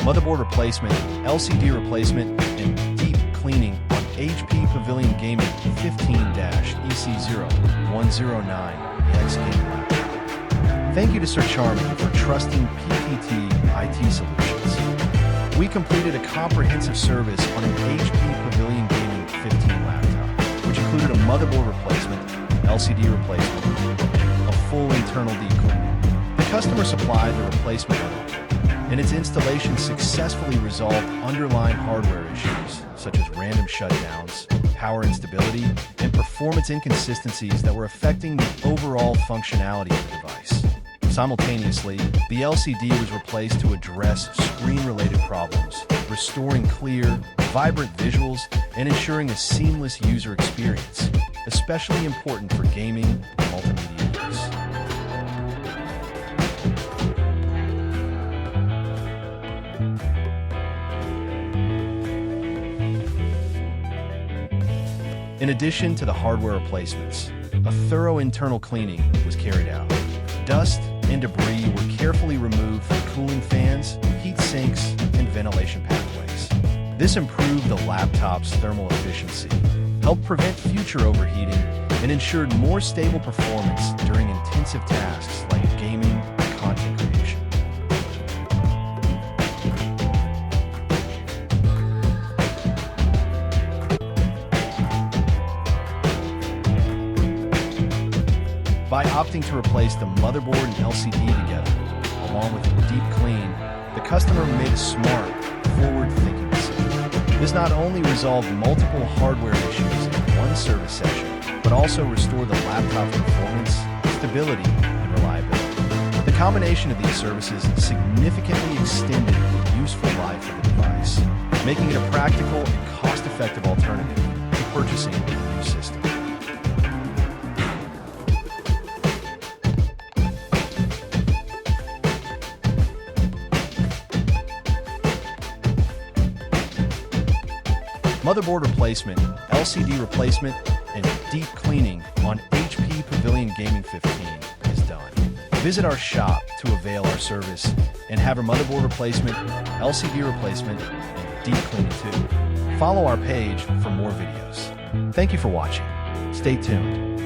motherboard replacement, LCD replacement, and deep cleaning on HP Pavilion Gaming 15-EC0109X Gaming laptop. Thank you to Sir Charming for trusting PPT IT Solutions. We completed a comprehensive service on an HP Pavilion Gaming 15 laptop, which included a motherboard replacement, LCD replacement, a full internal deep cleaning. The customer supplied the replacement motherboard, and its installation successfully resolved underlying hardware issues such as random shutdowns, power instability, and performance inconsistencies that were affecting the overall functionality of the device. Simultaneously, the LCD was replaced to address screen-related problems, restoring clear, vibrant visuals and ensuring a seamless user experience, especially important for gaming and multimedia use. In addition to the hardware replacements, a thorough internal cleaning was carried out. Dust and debris were carefully removed from cooling fans, heat sinks, and ventilation pathways. This improved the laptop's thermal efficiency, helped prevent future overheating, and ensured more stable performance during intensive tasks like gaming and content creation. By opting to replace the motherboard and LCD together, along with a deep clean, the customer made a smart, forward-thinking decision. This not only resolved multiple hardware issues in one service session, but also restored the laptop's performance, stability, and reliability. The combination of these services significantly extended the useful life of the device, making it a practical and cost-effective alternative to purchasing a new system. Motherboard replacement, LCD replacement, and deep cleaning on HP Pavilion Gaming 15 is done. Visit our shop to avail our service and have a motherboard replacement, LCD replacement, and deep cleaning too. Follow our page for more videos. Thank you for watching. Stay tuned.